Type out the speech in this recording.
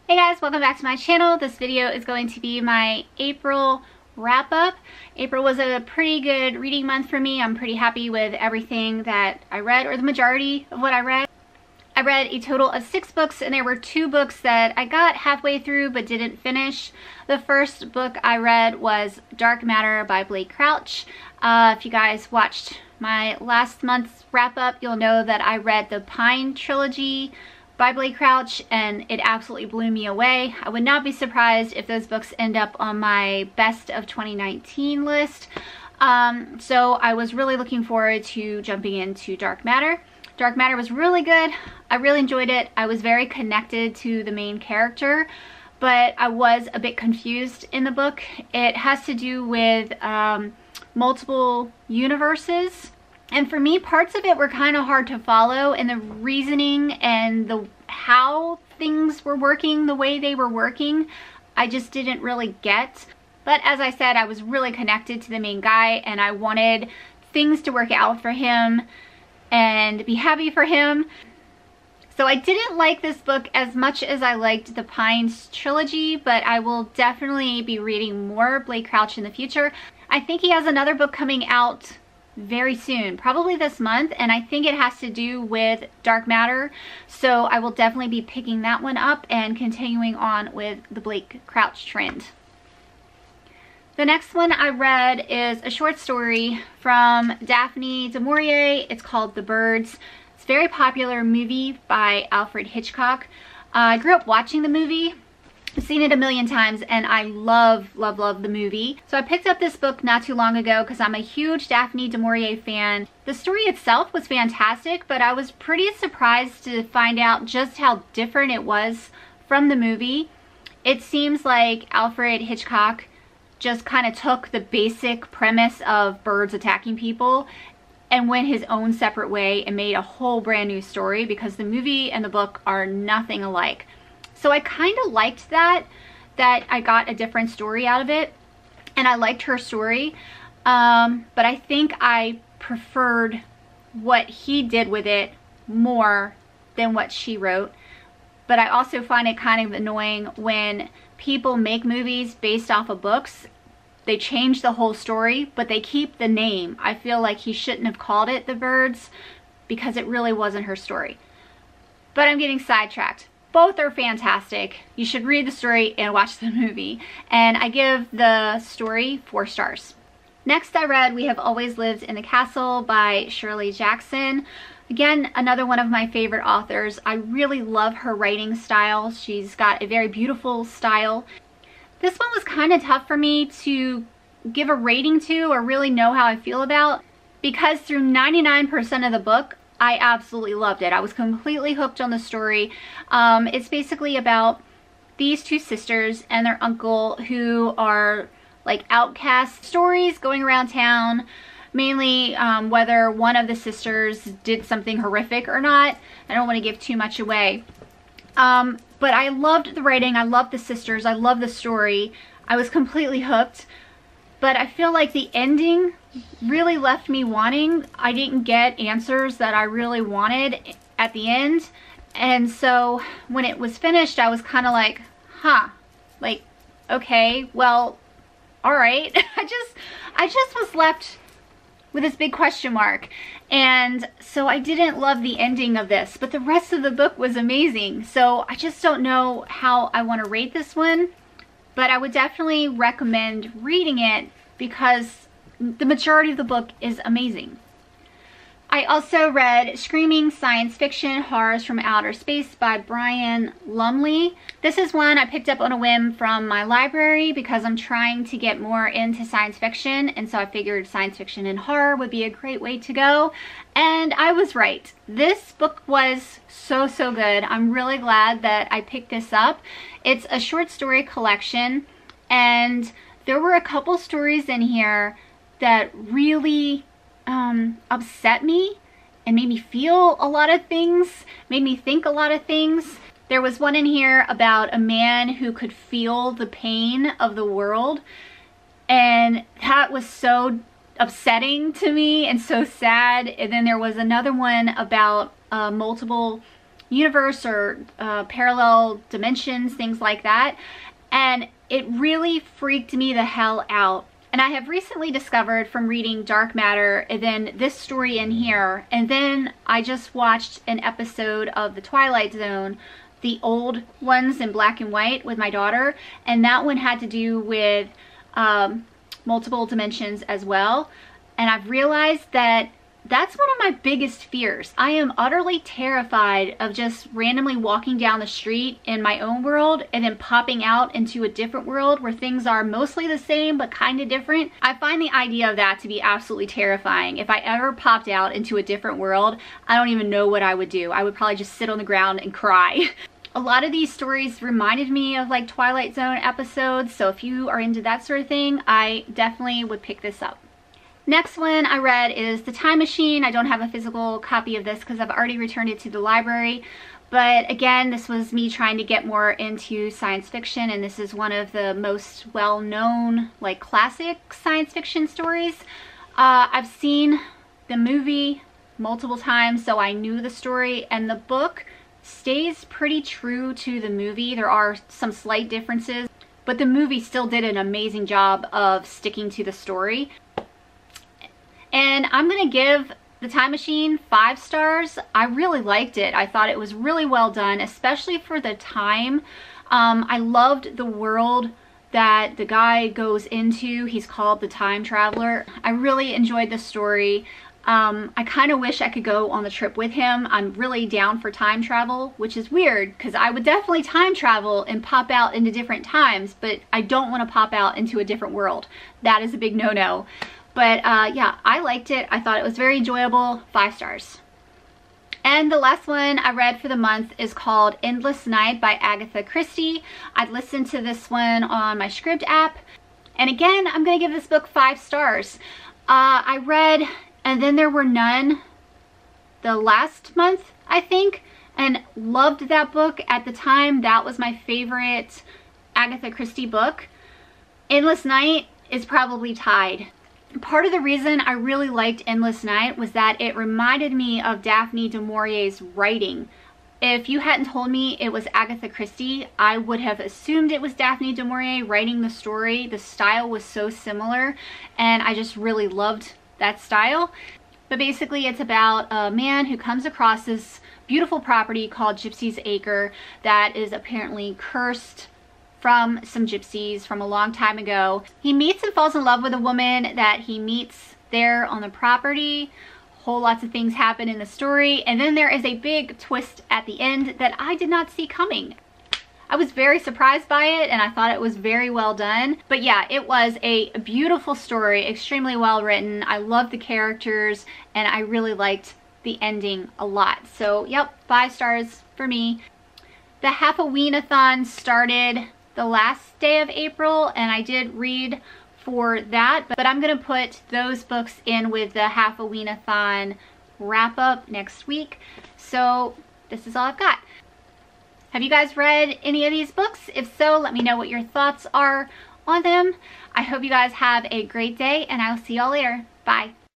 Hey guys, welcome back to my channel. This video is going to be my April wrap up. April was a pretty good reading month for me. I'm pretty happy with everything that I read, or the majority of what I read. I read a total of 6 books, and there were 2 books that I got halfway through but didn't finish. The first book I read was Dark Matter by Blake Crouch. If you guys watched my last month's wrap up, you'll know that I read the Pine trilogy by Blake Crouch, and it absolutely blew me away. I would not be surprised if those books end up on my best of 2019 list. So I was really looking forward to jumping into Dark Matter. Dark Matter was really good. I really enjoyed it. I was very connected to the main character, but I was a bit confused in the book. It has to do with multiple universes. And for me, parts of it were kind of hard to follow, and the reasoning and how things were working the way they were working, I just didn't really get. But as I said, I was really connected to the main guy, and I wanted things to work out for him and be happy for him. So I didn't like this book as much as I liked the Pines trilogy, but I will definitely be reading more Blake Crouch in the future. I think he has another book coming out very soon, probably this month, and I think it has to do with Dark Matter, so I will definitely be picking that one up and continuing on with the Blake Crouch trend. The next one I read is a short story from Daphne du Maurier. It's called The Birds. It's a very popular movie by Alfred Hitchcock. I grew up watching the movie. I've seen it a million times, and I love the movie. So I picked up this book not too long ago because I'm a huge Daphne du Maurier fan. The story itself was fantastic, but I was pretty surprised to find out just how different it was from the movie. It seems like Alfred Hitchcock just kind of took the basic premise of birds attacking people and went his own separate way and made a whole brand new story, because the movie and the book are nothing alike. So I kind of liked that I got a different story out of it, and I liked her story, but I think I preferred what he did with it more than what she wrote. But I also find it kind of annoying when people make movies based off of books. They change the whole story, but they keep the name. I feel like he shouldn't have called it The Birds, because it really wasn't her story. But I'm getting sidetracked. Both are fantastic. You should read the story and watch the movie. And I give the story 4 stars. Next I read We Have Always Lived in the Castle by Shirley Jackson. Again, another one of my favorite authors. I really love her writing style. She's got a very beautiful style. This one was kind of tough for me to give a rating to or really know how I feel about, because through 99% of the book, I absolutely loved it. I was completely hooked on the story. It's basically about these 2 sisters and their uncle who are like outcast stories going around town, mainly whether one of the sisters did something horrific or not. I don't want to give too much away. But I loved the writing, I loved the sisters, I loved the story. I was completely hooked. But I feel like the ending really left me wanting. I didn't get answers that I really wanted at the end. And so when it was finished, I was kind of like, huh, like, okay, well, all right. I just was left with this big question mark. And so I didn't love the ending of this, but the rest of the book was amazing. So I just don't know how I want to rate this one. But I would definitely recommend reading it because the majority of the book is amazing. I also read Screaming Science Fiction Horrors from Outer Space by Brian Lumley. This is one I picked up on a whim from my library because I'm trying to get more into science fiction, and so I figured science fiction and horror would be a great way to go. And I was right. This book was so good. I'm really glad that I picked this up. It's a short story collection, and there were a couple stories in here that really upset me and made me feel a lot of things, made me think a lot of things. There was one in here about a man who could feel the pain of the world, and that was so upsetting to me and so sad. And then there was another one about multiple universe or parallel dimensions, things like that. And it really freaked me the hell out. And I have recently discovered from reading Dark Matter and then this story in here, and then I just watched an episode of The Twilight Zone, the old ones in black and white, with my daughter, and that one had to do with multiple dimensions as well. And I've realized that that's one of my biggest fears. I am utterly terrified of just randomly walking down the street in my own world and then popping out into a different world where things are mostly the same but kind of different. I find the idea of that to be absolutely terrifying. If I ever popped out into a different world, I don't even know what I would do. I would probably just sit on the ground and cry. A lot of these stories reminded me of like Twilight Zone episodes, so if you are into that sort of thing, I definitely would pick this up. Next one I read is The Time Machine. I don't have a physical copy of this because I've already returned it to the library. But again, this was me trying to get more into science fiction, and this is one of the most well-known, like, classic science fiction stories. I've seen the movie multiple times, so I knew the story, and the book stays pretty true to the movie. There are some slight differences, but the movie still did an amazing job of sticking to the story. And I'm going to give The Time Machine 5 stars. I really liked it. I thought it was really well done, especially for the time. I loved the world that the guy goes into. He's called the Time Traveler. I really enjoyed the story. I kind of wish I could go on the trip with him. I'm really down for time travel, which is weird because I would definitely time travel and pop out into different times, but I don't want to pop out into a different world. That is a big no-no. But yeah, I liked it. I thought it was very enjoyable. 5 stars. And the last one I read for the month is called Endless Night by Agatha Christie. I'd listened to this one on my Scribd app. And again, I'm going to give this book 5 stars. I read And Then There Were None the last month, I think, and loved that book. At the time, that was my favorite Agatha Christie book. Endless Night is probably tied. Part of the reason I really liked Endless Night was that it reminded me of Daphne du Maurier's writing. If you hadn't told me it was Agatha Christie, I would have assumed it was Daphne du Maurier writing the story. The style was so similar, and I just really loved that style. But basically, it's about a man who comes across this beautiful property called Gypsy's Acre that is apparently cursed from some gypsies from a long time ago. He meets and falls in love with a woman that he meets there on the property. Whole lots of things happen in the story, and then there is a big twist at the end that I did not see coming. I was very surprised by it, and I thought it was very well done. But yeah, it was a beautiful story, extremely well written. I loved the characters, and I really liked the ending a lot. So yep, 5 stars for me. The Half-A-Ween-a-thon started the last day of April, and I did read for that, but I'm gonna put those books in with the Half-A-Ween-a-thon wrap-up next week. So this is all I've got. Have you guys read any of these books? If so, let me know what your thoughts are on them. I hope you guys have a great day, and I'll see y'all later. Bye.